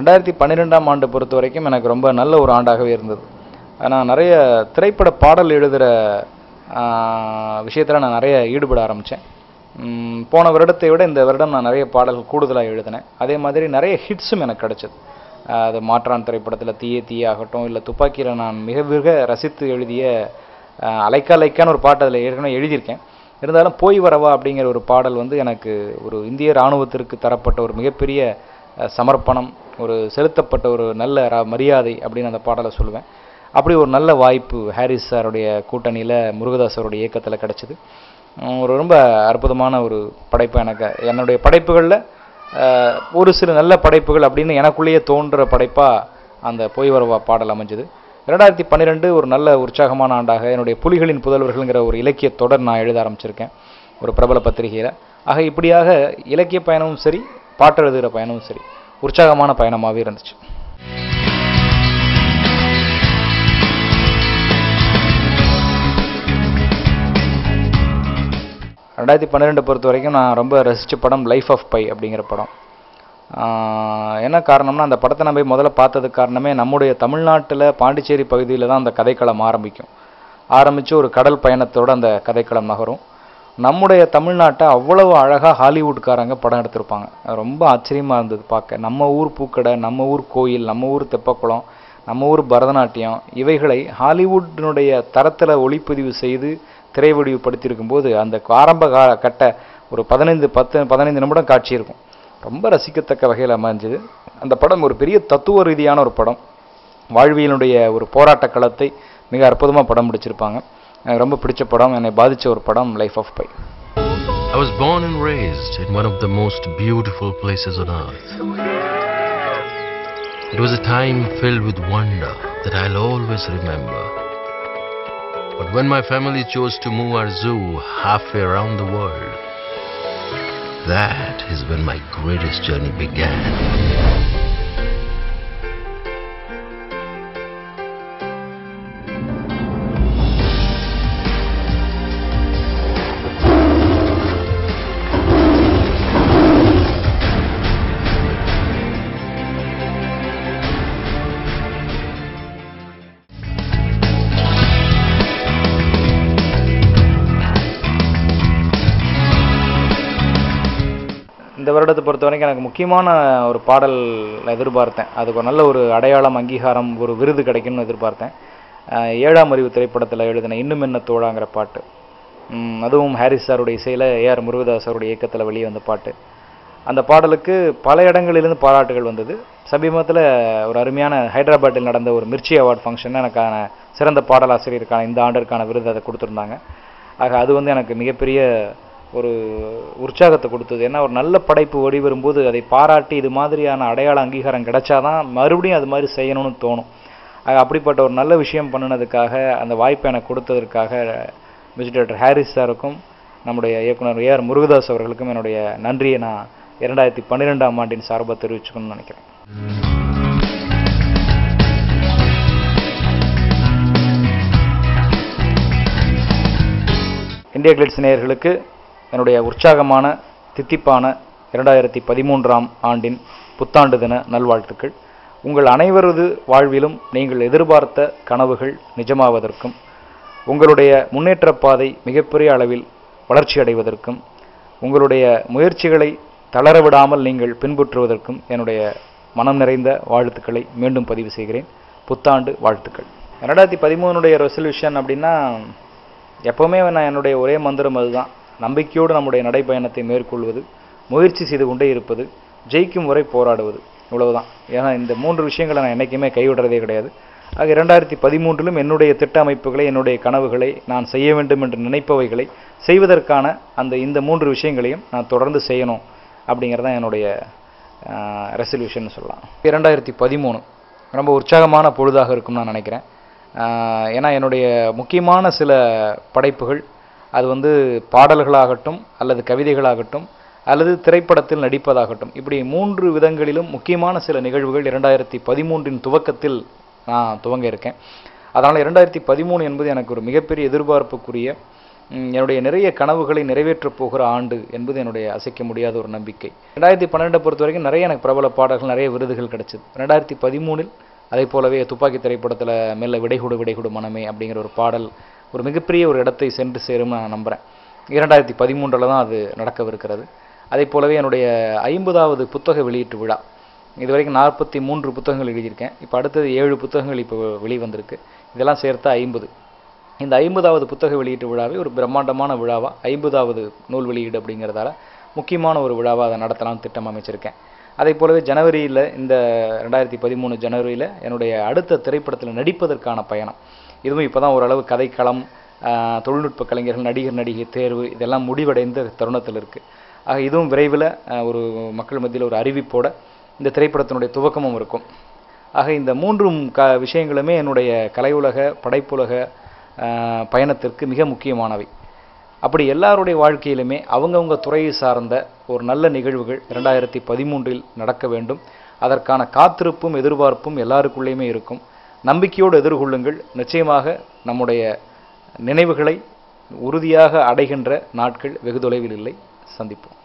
2012ஆம் ஆண்டு பொறுத்தவரைக்கும் எனக்கு ரொம்ப நல்ல ஒரு ஆண்டாகவே இருந்தது. நான் நிறைய திரைப்பட பாடல் எழுதுகிற விஷயத்தில் நான் நிறைய ஈடுபட ஆரம்பித்தேன். போன வருடத்தை விட இந்த வருடம் நான் நிறைய பாடல்கள் கூடுதலாக எழுதினேன். அதே மாதிரி நிறைய ஹிட்ஸும் எனக்கு கிடச்சிது. அது மாற்றான் திரைப்படத்தில் தீயே தீயே ஆகட்டும், இல்லை துப்பாக்கியில் நான் மிக மிக ரசித்து எழுதிய அலைக்கா லைக்கான ஒரு பாட்டு அதில் ஏற்கனவே எழுதியிருக்கேன். இருந்தாலும் போய் வரவா அப்படிங்கிற ஒரு பாடல் வந்து எனக்கு ஒரு இந்திய இராணுவத்திற்கு தரப்பட்ட ஒரு மிகப்பெரிய சமர்ப்பணம், ஒரு செலுத்தப்பட்ட ஒரு நல்ல மரியாதை அப்படின்னு அந்த பாடலை சொல்லுவேன். அப்படி ஒரு நல்ல வாய்ப்பு ஹாரிஸ் சாருடைய கூட்டணியில் முருகதாஸ் அவருடைய இயக்கத்தில் கிடச்சிது. ஒரு ரொம்ப அற்புதமான ஒரு படைப்பு. எனக்கு என்னுடைய படைப்புகளில் ஒரு சில நல்ல படைப்புகள் அப்படின்னு எனக்குள்ளேயே தோன்ற படைப்பாக அந்த போய் வரவா பாடல் அமைஞ்சது. 2012 ஒரு நல்ல உற்சாகமான ஆண்டாக என்னுடைய புலிகளின் புதல்வர்கள்ங்கிற ஒரு இலக்கிய தொடர் நான் எழுத ஆரம்பிச்சிருக்கேன் ஒரு பிரபல பத்திரிகையில். ஆக இப்படியாக இலக்கிய பயணமும் சரி, பாட்டு எழுதுகிற பயணமும் சரி, உற்சாகமான பயணமாகவே இருந்துச்சு. ரெண்டாயிரத்தி 12 பொறுத்த வரைக்கும் நான் ரொம்ப ரசித்த படம் லைஃப் ஆஃப் பை அப்படிங்கிற படம். என்ன காரணம்னா, அந்த படத்தை நம்ம முதல்ல பார்த்ததுக்கு காரணமே நம்முடைய தமிழ்நாட்டில் பாண்டிச்சேரி பகுதியில் தான் அந்த கதைக்களம் ஆரம்பித்து ஒரு கடல் பயணத்தோடு அந்த கதைக்களம் நகரும். நம்முடைய தமிழ்நாட்டை அவ்வளவு அழகாக ஹாலிவுட்காரங்க படம் எடுத்திருப்பாங்க. ரொம்ப ஆச்சரியமாக இருந்தது பார்க்க. நம்ம ஊர் பூக்கடை, நம்ம ஊர் கோயில், நம்ம ஊர் தெப்பக்குளம், நம்ம ஊர் பரதநாட்டியம், இவைகளை ஹாலிவுட்டினுடைய தரத்தில் ஒளிப்பதிவு செய்து திரைவடிவுபடுத்தியிருக்கும் போது அந்த ஆரம்ப கட்ட ஒரு 15 நிமிடம் காட்சி இருக்கும். ரொம்ப ரசிக்கத்தக்க வகையில் அமைஞ்சது. அந்த படம் ஒரு பெரிய தத்துவ ரீதியான ஒரு படம். வாழ்வியலுடைய ஒரு போராட்ட களத்தை மிக அற்புதமாக படம் பிடிச்சிருப்பாங்க. எனக்கு ரொம்ப பிடிச்ச படம், என்னை பாதித்த ஒரு படம் life of Pi. I was born and raised in one of the most beautiful places on earth. It was a time filled with wonder that I'll always remember. But when my family chose to move our zoo halfway around the world, that is when my greatest journey began. இந்த வருடத்தை பொறுத்த வரைக்கும் எனக்கு முக்கியமான ஒரு பாடல் எதிர்பார்த்தேன். அதுக்கு ஒரு நல்ல ஒரு அடையாளம், அங்கீகாரம், ஒரு விருது கிடைக்கும்னு எதிர்பார்த்தேன். 7ஆம் அறிவு திரைப்படத்தில் எழுதின இன்னும் என்ன தோழாங்கிற பாட்டு. அதுவும் ஹாரிஸ் சாருடைய இசையில் ஏஆர் முருகதாஸ் அவருடைய இயக்கத்தில் வெளியே வந்த பாட்டு. அந்த பாடலுக்கு பல இடங்களிலிருந்து பாராட்டுகள் வந்தது. சமீபத்தில் ஒரு அருமையான ஹைதராபாத்தில் நடந்த ஒரு மிர்ச்சி அவார்டு ஃபங்க்ஷனில் எனக்கான சிறந்த பாடலாசிரியருக்கான இந்த ஆண்டிற்கான விருது அதை கொடுத்துருந்தாங்க. ஆக அது வந்து எனக்கு மிகப்பெரிய ஒரு உற்சாகத்தை கொடுத்தது. ஏன்னா ஒரு நல்ல படைப்பு வெளிவரும்போது அதை பாராட்டி இது மாதிரியான அடையாள அங்கீகாரம் கிடைச்சாதான் மறுபடியும் அது மாதிரி செய்யணும்னு தோணும். அப்படிப்பட்ட ஒரு நல்ல விஷயம் பண்ணினதுக்காக, அந்த வாய்ப்பை எனக்கு கொடுத்ததற்காக மியூசிக் டைரக்டர் ஹாரிஸ் சாருக்கும் நம்முடைய இயக்குனர் ஏஆர் முருகதாஸ் அவர்களுக்கும் என்னுடைய நன்றியை நான் 2012ஆம் ஆண்டின் சார்பாக தெரிவிச்சுக்கணும்னு நினைக்கிறேன். இந்தியா கிளிட்ஸ் நேயர்களுக்கு என்னுடைய உற்சாகமான தித்திப்பான 2013ஆம் ஆண்டின் புத்தாண்டு தின நல்வாழ்த்துக்கள். உங்கள் அனைவரது வாழ்விலும் நீங்கள் எதிர்பார்த்த கனவுகள் நிஜமாவதற்கும், உங்களுடைய முன்னேற்ற பாதை மிகப்பெரிய அளவில் வளர்ச்சி அடைவதற்கும், உங்களுடைய முயற்சிகளை தளரவிடாமல் நீங்கள் பின்பற்றுவதற்கும் என்னுடைய மனம் நிறைந்த வாழ்த்துக்களை மீண்டும் பதிவு செய்கிறேன். புத்தாண்டு வாழ்த்துக்கள். 2013 ரெசல்யூஷன் அப்படின்னா, எப்போவுமே நான் என்னுடைய ஒரே மந்திரம் அதுதான். நம்பிக்கையோடு நம்முடைய நடைப்பயணத்தை மேற்கொள்வது, முயற்சி செய்து கொண்டே இருப்பது, ஜெயிக்கும் வரை போராடுவது, இவ்வளவுதான். ஏன்னா இந்த 3 விஷயங்களை நான் என்றைக்குமே கைவிடுறதே கிடையாது. ஆக 2013லும் என்னுடைய திட்ட அமைப்புகளை, என்னுடைய கனவுகளை, நான் செய்ய வேண்டும் என்று நினைப்பவைகளை செய்வதற்கான இந்த 3 விஷயங்களையும் நான் தொடர்ந்து செய்யணும் அப்படிங்கிறதான் என்னுடைய ரெசல்யூஷன் சொல்லலாம். 2013 ரொம்ப உற்சாகமான பொழுதாக இருக்கும்னு நான் நினைக்கிறேன். ஏன்னா என்னுடைய முக்கியமான சில படைப்புகள், அது பாடல்களாகட்டும் அல்லது கவிதைகளாகட்டும் அல்லது திரைப்படத்தில் நடிப்பதாகட்டும், இப்படி 3 விதங்களிலும் முக்கியமான சில நிகழ்வுகள் 2013 துவக்கத்தில் நான் துவங்க இருக்கேன். அதனால் 2013 என்பது எனக்கு ஒரு மிகப்பெரிய எதிர்பார்ப்புக்குரிய என்னுடைய நிறைய கனவுகளை நிறைவேற்றப் போகிற ஆண்டு என்பது என்னுடைய அசைக்க முடியாத ஒரு நம்பிக்கை. 2012 பொறுத்த வரைக்கும் நிறைய எனக்கு பிரபல பாடல்கள், நிறைய விருதுகள் கிடைச்சது. 2013 அதே போலவே துப்பாக்கி திரைப்படத்தில் மெல்ல விடைகொடு விடைகொடு மனமே அப்படிங்கிற ஒரு பாடல் ஒரு மிகப்பெரிய ஒரு இடத்தை சென்று சேரும் நான் நம்புகிறேன். 2013 தான் அது நடக்கவிருக்கிறது. அதே போலவே என்னுடைய 50வது புத்தக வெளியீட்டு விழா, இதுவரைக்கும் 43 புத்தகங்கள் எழுதியிருக்கேன். இப்போ அடுத்தது 7 புத்தகங்கள் இப்போ வெளிவந்திருக்கு. இதெல்லாம் சேர்த்தா 50. இந்த 50வது புத்தக வெளியீட்டு விழாவை ஒரு பிரம்மாண்டமான விழாவாக, 50வது நூல் வெளியீடு அப்படிங்கிறதால முக்கியமான ஒரு விழாவாக அதை நடத்தலாம்னு திட்டம் அமைச்சிருக்கேன். அதே போலவே ஜனவரியில், இந்த 2013 ஜனவரியில் என்னுடைய அடுத்த திரைப்படத்தில் நடிப்பதற்கான பயணம், இதுவும் இப்போ தான் ஓரளவு கதைக்களம், தொழில்நுட்ப கலைஞர்கள், நடிகர் நடிகை தேர்வு இதெல்லாம் முடிவடைந்த தருணத்தில் இருக்குது. ஆக இதுவும் விரைவில் ஒரு மக்கள் மத்தியில் ஒரு அறிவிப்போட இந்த திரைப்படத்தினுடைய துவக்கமும் இருக்கும். ஆக இந்த 3 விஷயங்களுமே என்னுடைய கலையுலக, படைப்புலக பயணத்திற்கு மிக முக்கியமானவை. அப்படி எல்லாருடைய வாழ்க்கையிலுமே அவங்கவுங்க துறையை சார்ந்த ஒரு நல்ல நிகழ்வுகள் 2013 நடக்க வேண்டும். அதற்கான காத்திருப்பும் எதிர்பார்ப்பும் எல்லாருக்குள்ளேயுமே இருக்கும். நம்பிக்கையோடு எதிர்கொள்ளுங்கள். நிச்சயமாக நம்முடைய நினைவுகளை உறுதியாக அடைகின்ற நாட்கள் வெகு தொலைவில் இல்லை. சந்திப்போம்.